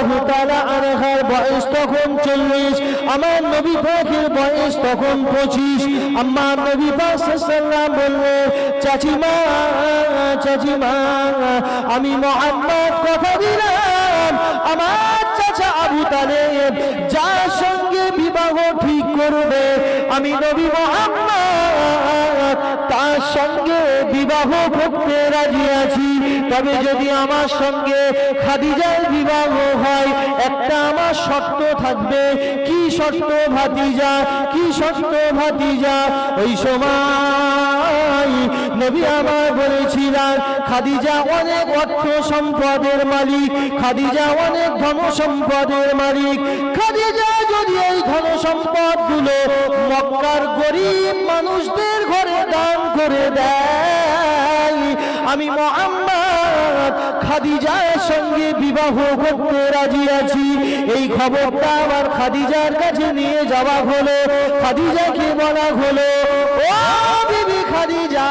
রাদিয়াল্লাহু তাআলা আনহার বয়স তখন 40, আমার নবী পাকের বয়স তখন 25। আমার নবী পাক সাল্লাল্লাহু বললেন, চাচিমা চাচিমা, আমি মুহাম্মদ কথা দিলাম আমার চাচা আবু তালেব যার সঙ্গে বিবাহ ঠিক করবে আমি নবী মুহাম্মদ তার সঙ্গে বিবাহ করতে রাজি আছি। তবে যদি আমার সঙ্গে খাদিজার বিবাহ হয় একটা আমার শর্ত থাকবে। কি শর্ত ভাতিজা, কি শর্ত ভাতিজা? ওই সময় নবী আমার বলেছিলেন, খাদিজা অনেক অর্থ সম্পদের মালিক, খাদিজা অনেক ধন সম্পদের মালিক। খাদিজা যদি এই ধন সম্পদ গুলো মক্কার গরিব মানুষদের ঘরে দান করে দেয় আমি মুহাম্মদ খাদিজার সঙ্গে বিবাহ করতে রাজি আছি। এই খবরটা আমার খাদিজার কাছে নিয়ে যাওয়া হলো। খাদিজাকে বলা হলো, ও বিবি খাদিজা,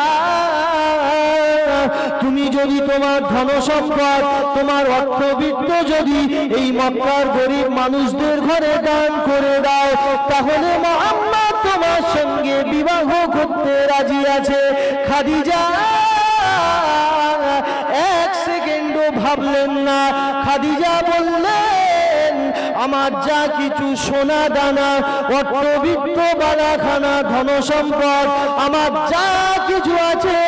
তুমি যদি তোমার ধন সম্পদ তোমার অর্থবিত্ত যদি এই মক্কার গরিব মানুষদের ঘরে দান করে দাও তাহলে মুহাম্মদ তোমার সঙ্গে বিবাহ করতে রাজি আছে। খাদিজা এক সেকেন্ডও ভাবলেন না। খাদিজা বললেন, আমার যা কিছু সোনা দানা অর্থবিত্ত বালাখানা ধন সম্পদ আমার যা কিছু আছে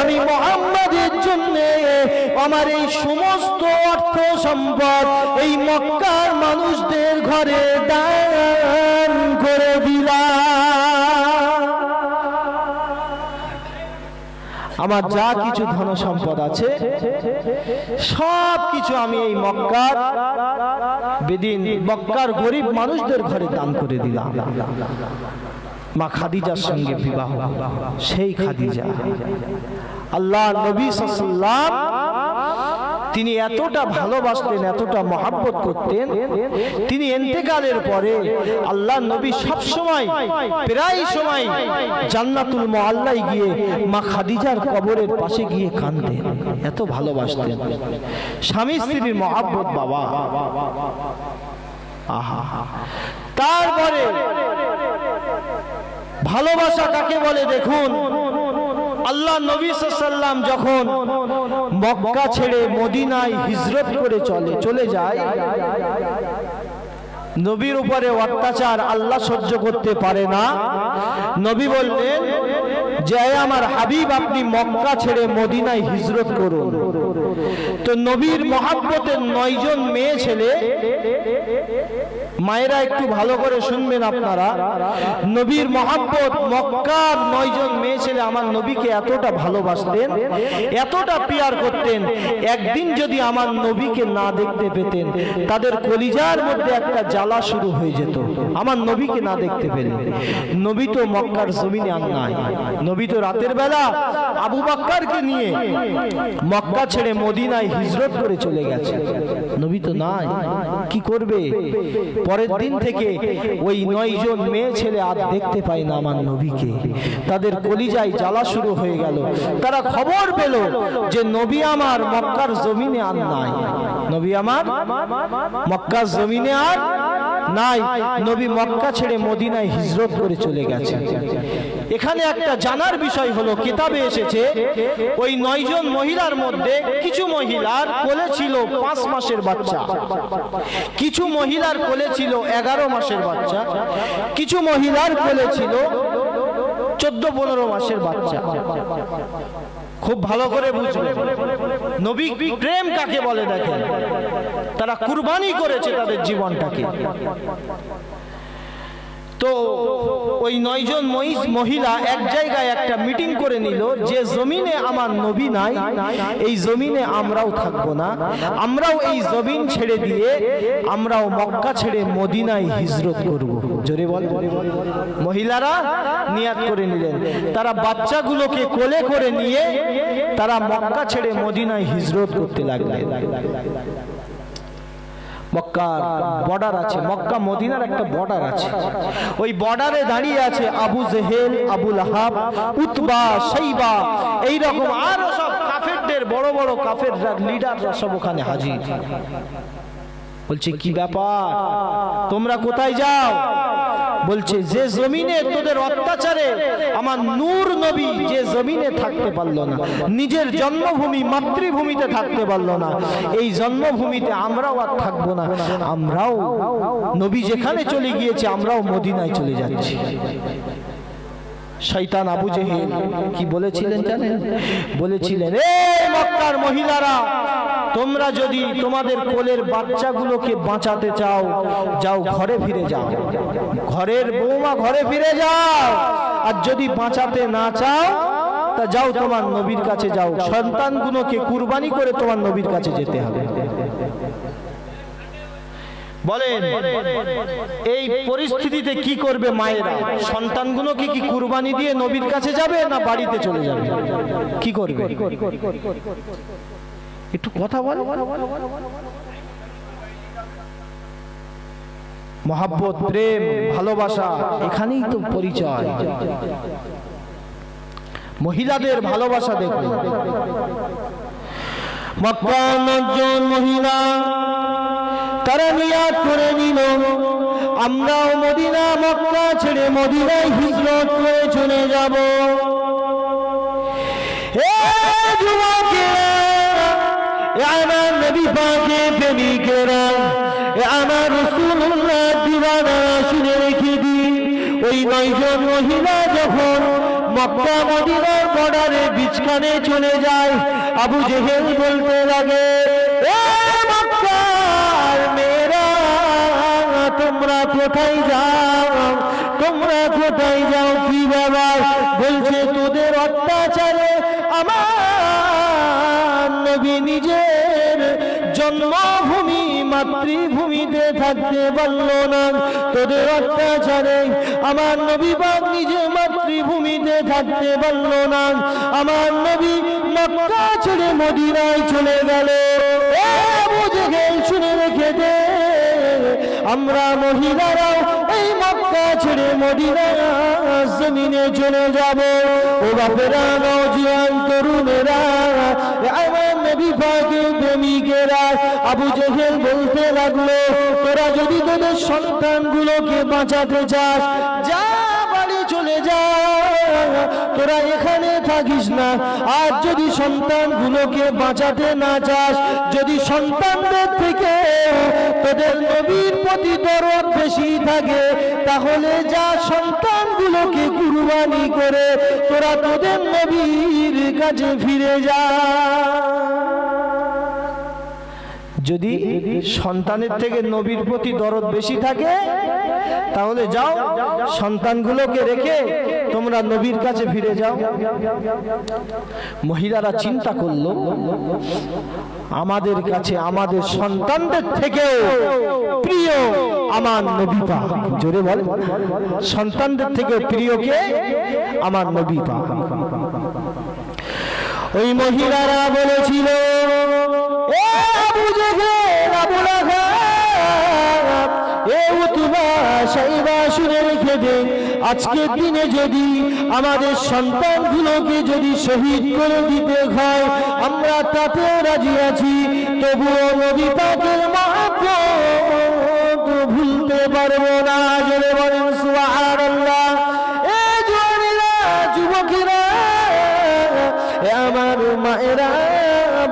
আমি মুহাম্মাদের জন্য আমার এই সমস্ত অর্থ সম্পদ এই মক্কার মানুষদের ঘরে দান করে দিলাম। আমার যা কিছু ধন সম্পদ আছে সব কিছু আমি এই মক্কার বেদিন মক্কার গরিব মানুষদের ঘরে দান করে দিলাম। মা খাদিজার সঙ্গে বিবাহ, সেই খাদিজা আল্লাহ নবী সাল্লাল্লাহু তিনি এতটা ভালোবাসতেন, এতটা মহব্বত করতেন, তিনি ইন্তেকালের পরে আল্লাহ নবী সব সময় প্রায় সময় জান্নাতুল মুআল্লায় গিয়ে মা খাদিজার কবরের পাশে গিয়ে কাঁদতেন, এত ভালোবাসতেন। স্বামী স্ত্রীর মহব্বত বাবা, আহা। তারপরে ভালোবাসা কাকে বলে দেখুন, আল্লাহ নবী সাল্লাল্লাহু যখন মক্কা ছেড়ে মদিনায় হিজরত করে চলে যায়, নবীর উপরে অত্যাচার আল্লাহ সহ্য করতে পারে না। নবী বললেন যে আমার হাবিব আপনি মক্কা ছেড়ে মদিনায় হিজরত করুন। তো নবীর মহব্বতের 9 জন মেয়ে ছেলে, মায়েরা একটু ভালো করে শুনবেন আপনারা, নবীর মহব্বত মক্কার 9 জন মেয়ে ছেলে আমার নবীকে এতটা ভালোবাসতেন, এতটা পিয়ার করতেন, একদিন যদি আমার নবীকে না দেখতে পেতেন তাদের কলিজার মধ্যে একটা জ্বালা শুরু হয়ে যেত আমার নবীকে না দেখতে পেলে। নবী তো মক্কার জমিনে আর নাই, নবী তো রাতের বেলা আবু বকরকে নিয়ে মক্কা ছেড়ে মদিনায় হিজরত করে চলে গেছে, নবী তো নাই, কি করবে? পরের দিন থেকে ওই 9 জন মেয়ে ছেলে আর দেখতে পায় না আমার নবীকে, তাদের কলিজায় জ্বালা শুরু হয়ে গেল। তারা খবর পেল যে নবী আমার মক্কার জমিনে আর নাই, নবী আমার মক্কার জমিনে আর নাই, নবী মক্কা ছেড়ে মদিনায় হিজরত করে চলে গেছে। এখানে একটা জানার বিষয় হলো, কিতাবে এসেছে ওই 9 জন মহিলার মধ্যে কিছু মহিলার কোলে ছিল 5 মাসের বাচ্চা, কিছু মহিলার কোলে ছিল 11 মাসের বাচ্চা, কিছু মহিলার কোলে ছিল 14-15 মাসের বাচ্চা। খুব ভালো করে বুঝবেন নবী প্রেম কাকে বলে দেখেন, তারা কুরবানি করেছে তাদের জীবনটাকে। তো ওই 9 জন মহিলা এক জায়গায় একটা মিটিং করে নিল যে জমিনে আমার নবী নাই এই জমিনে আমরাও থাকবো না, আমরাও এই জমিন ছেড়ে দিয়ে আমরাও মক্কা ছেড়ে মদিনায় হিজরত করব। জোরে বল। মহিলারা নিয়াত করে নিলেন, তারা বাচ্চাগুলোকে কোলে করে নিয়ে তারা মক্কা ছেড়ে মদিনায় হিজরত করতে লাগলেন। মক্কার বর্ডার আছে, মক্কা মদিনার একটা বর্ডার আছে, ওই বর্ডারে দাঁড়িয়ে আছে আবু জেহেল, আবু লাহাব, উতবা, শাইবা, এইরকম আরো সব কাফেরদের বড় বড় কাফের লিডাররা সব ওখানে হাজির। বলছে কি ব্যাপার, তোমরা কোথায় যাও? বলছে যে জমিনে তোদের অত্যাচারে আমার নূর নবী যে জমিনে থাকতে পারলো না, নিজের জন্মভূমি মাতৃভূমিতে থাকতে পারলো না, এই জন্মভূমিতে আমরাও আর থাকবো না, আমরাও নবী যেখানে চলে গিয়েছে আমরাও মদিনায় চলে যাচ্ছি। শয়তান আবু জেহেল কি বলেছিলেন জানেন? বলেছিলেন, এই মক্কার মহিলারা, তোমরা যদি তোমাদের কোলের বাচ্চাগুলোকে বাঁচাতে চাও, যাও ঘরে ফিরে যাও, ঘরের বৌমা ঘরে ফিরে যাও, আর যদি বাঁচাতে না চাও তা যাও তোমার নবীর কাছে যাও, সন্তানগুলোকে কুরবানি করে তোমার নবীর কাছে যেতে হবে। বলেন এই পরিস্থিতিতে কি করবে মায়েরা? সন্তানগুলোকে কি কুরবানি দিয়ে নবীর কাছে যাবে না বাড়িতে চলে যাবে? কি করবে? একটু কথা বল। মহাব্বত, প্রেম, ভালোবাসা, এখানেই তো পরিচয়। মহিলাদের ভালোবাসা দেখুন। মক্কার 9 জন মহিলা তারা নিয়াত করে নিল, আমরাও মদিনা মক্কা ছেড়ে মদিনায় হিজরত করে চলে যাব। আমার নবী পাকের প্রেমিকেরা, আমার রাসূলুল্লাহ দিওয়ানা, শুনে রেখে দিন, ওই 9 জন মহিলা যখন মক্কা মদিনার বর্ডারে বিচখানে চলে যায়, আবু জেহেল বলতে লাগে, মক্কার মেয়েরা তোমরা কোথায় যাও, তোমরা কোথায় যাও, কি ব্যাপার? বলছে তোদের অত্যাচারে আমার নবী নিজের জন্মভূমি মাতৃভূমিতে থাকতে পারল না, তোদের অত্যাচারে আমার নবী পাক নিজে মাতৃভূমিতে থাকতে পারল না, আমার নবী মক্কা ছেড়ে মদিনায় চলে গেল। আবু জেহেল শুনে রেখে দে, আমরা মহিলারাও এই মক্কা ছেড়ে মদিনার জমিনে চলে যাব। ও বাপেরা, নওজোয়ান তরুণেরা, আমার নবী পাকের প্রেমিকেরা, আবু জেহেল বলতে লাগলো, তোরা যদি তোদের সন্তানগুলোকে বাঁচাতে চাস, যা বাড়ি চলে যা, তোরা এখানে থাকিস না। আর যদি সন্তানগুলোকে বাঁচাতে না চাস, যদি সন্তানদের থেকে তোদের নবীর প্রতি দরদ বেশি থাকে, তাহলে যা সন্তানগুলোকে কুরবানি করে তোরা তোদের নবীর কাছে ফিরে যা। যদি সন্তানের থেকে নবীর প্রতি দরদ বেশি থাকে, তাহলে যাও সন্তানগুলোকে রেখে তোমরা নবীর কাছে ফিরে যাও। মহিলারা চিন্তা করলো, আমাদের কাছে আমাদের সন্তানদের থেকেও প্রিয় আমার নবী পাক। জোরে বল, সন্তানদের থেকেও প্রিয় কে? আমার নবী পাক। ওই মহিলারা বলেছিল, আবু জেহেল, আবু লাহাব, উতবা, সাইবা, শুনে রেখে দে, আজকের দিনে যদি আমাদের সন্তানগুলোকে যদি শহীদ করে দিতে হয়, আমরা তাতে রাজি আছি, তবুও নবী পাকের মহব্বত ভুলতে পারবো না। জোরে বলেন সুবহানাল্লাহ। যুবকেরা, আমার মায়েরা,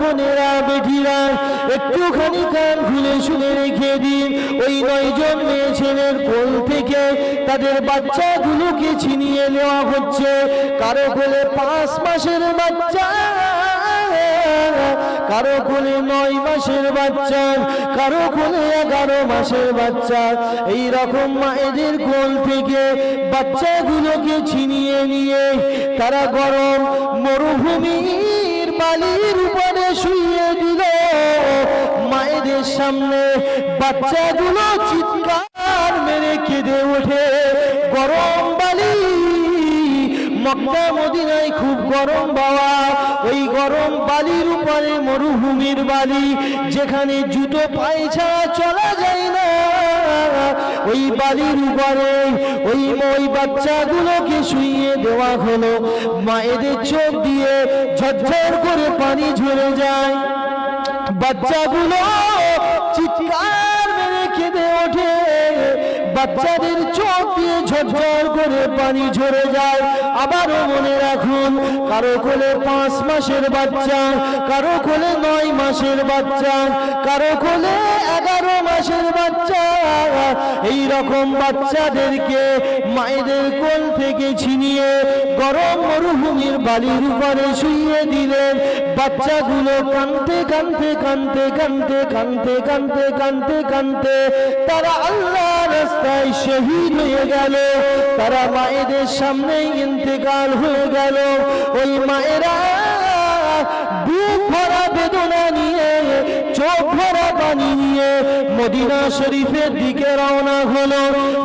বোনেরা, বেটিরা, একটুখানি কান খুলে শুনে রেখে দিন, ওই 9 জন মেয়ে ছেলের কোল থেকে তাদের বাচ্চাগুলোকে ছিনিয়ে নেওয়া হচ্ছে। কারো কোলে 5 মাসের বাচ্চা, কারো কোলে 9 মাসের বাচ্চা, কারো কোলে 11 মাসের বাচ্চা, এই রকম মায়েদের কোল থেকে বাচ্চাগুলোকে ছিনিয়ে নিয়ে তারা গরম মরুভূমির বালির উপরে শুইয়ে দিল। মায়েদের সামনে বাচ্চাগুলো চিৎকার মেরে কেঁদে ওঠে। গরম বালি, মক্কা মদিনায় খুব গরম বাবা, ওই গরম বালির উপরে মরুভূমির বালি, যেখানে জুতো পায়ে ছাড়া চলা যায় না, ওই বালির উপরে ওই বাচ্চাগুলোকে শুইয়ে দেওয়া হলো। মায়েদের চোখ দিয়ে ঝরঝর করে পানি ঝরে যায়। বাচ্চাগুলো চিৎকার বাচ্চাদের চোখ দিয়ে ঝরঝর করে পানি ঝরে যায়। আবারও মনে রাখুন, কারো কোলে 5 মাসের বাচ্চা, কারো কোলে 9 মাসের বাচ্চা, কারো কোলে 11 মাসের বাচ্চা। এই রকম বাচ্চাদেরকে মায়েদের কোল থেকে ছিনিয়ে গরম মরুভূমির বালির উপরে শুইয়ে দিলেন। বাচ্চাগুলো কাঁদতে কাঁদতে কাঁদতে কাঁদতে কাঁদতে কাঁদতে কাঁদতে কাঁদতে তারা আল্লাহর রাস্তায় শহীদ হয়ে গেল। তারা মায়েদের সামনেই ইন্তেকাল হয়ে গেল। ওই মায়েরা বুক ভরা বেদনা নিয়ে, চোখ ভরা পানি নিয়ে মদিনা শরীফের দিকে রওনা হলো।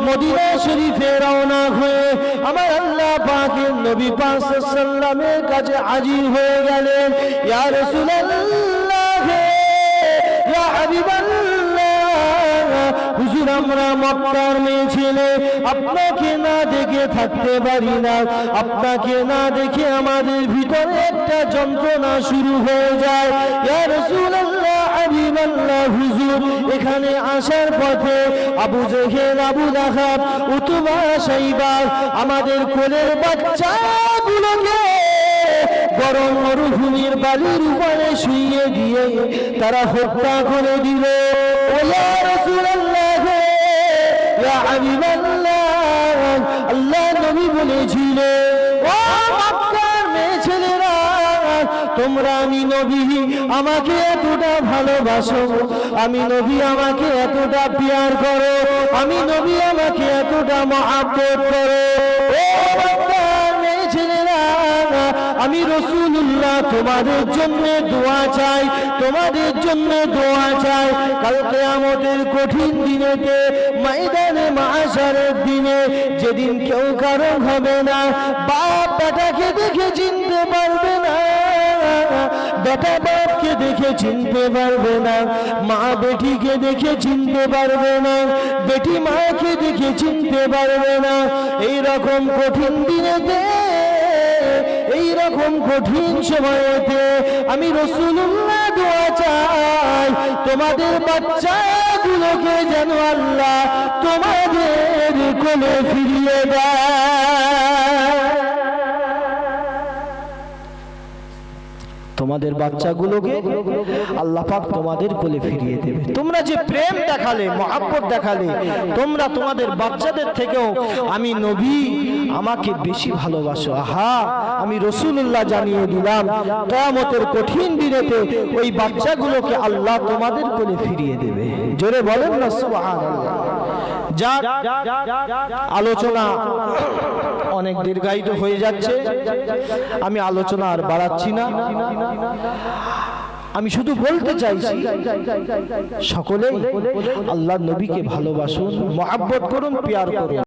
মদিনা শরীফে রওনা হয়ে আমার আল্লাহ পাকের নবী পাক সাল্লাল্লাহু আলাইহি ওয়াসাল্লামের কাছে হাজির হয়ে গেলেন। ইয়া রাসূলুল্লাহ, ইয়া হাবিবাল্লাহ, হুজুর আমরা মক্কার মেয়ে ছেলে, আপনাকে না দেখে থাকতে পারি না। আপনাকে না দেখে আমাদের ভিতরে একটা যন্ত্রণা শুরু হয়ে যায়। ইয়া রাসূলুল্লাহ, হাবিবাল্লাহ, হুজুর এখানে আসার পথে আবু জেহেল, আবু লাহাব, উতবা, শাইবা আমাদের কোলের বাচ্চাগুলোকে গরম মরুভূমির বালির উপরে শুইয়ে দিয়ে তারা হত্যা করে দিল। ও ইয়া রাসূলুল্লাহ, ইয়া হাবিবাল্লাহ, আল্লাহ নবী বলেছিল, ও মক্কার মেয়ে ছেলেরা, তোমরা আমি নবী আমাকে এতটা ভালোবাসো, আমি নবী আমাকে এতটা প্যার করো, আমি নবী আমাকে এতটা মহব্বত করো। ও মক্কার মেয়ে ছেলেরা, আমি রাসূলুল্লাহ তোমাদের জন্য দোয়া চাই, তোমাদের জন্য দোয়া চাই। কাল কিয়ামতের কঠিন দিনেতে, ময়দানে মাহশারের দিনে, যেদিন কেউ কারণ হবে না, বাপ বেটাকে দেখে চিনতে পারবে না, বেটা বাপকে দেখে চিনতে পারবে না, মা বেটিকে দেখে চিনতে পারবে না, বেটি মাকে দেখে চিনতে পারবে না। এই রকম কঠিন দিনেতে, এই রকম কঠিন সময়েতে আমি রাসূলুল্লাহ দোয়া চাই, তোমাদের বাচ্চাগুলোকে যেন আল্লাহ তোমাদের কোলে ফিরিয়ে দেয়। তোমাদের বাচ্চাগুলোকে আল্লাহ পাক তোমাদের কোলে ফিরিয়ে দেবে। তোমরা যে প্রেম দেখালে, মহব্বত দেখালে, তোমরা তোমাদের বাচ্চাদের থেকেও আমি নবী আমাকে বেশি ভালোবাসো। আহা, আমি রাসূলুল্লাহ জানিয়ে দিলাম, কিয়ামতের কঠিন দিনেতে ওই বাচ্চাগুলোকে আল্লাহ তোমাদের কোলে ফিরিয়ে দেবে। জোরে বলেন না সুবহানাল্লাহ। যা আলোচনা অনেক দীর্ঘায়িত হয়ে যাচ্ছে, আমি আলোচনা আর বাড়াচ্ছি না। আমি শুধু বলতে চাইছি, সকলেই আল্লাহর নবীকে ভালোবাসুন, মহব্বত করুন, প্যার করুন।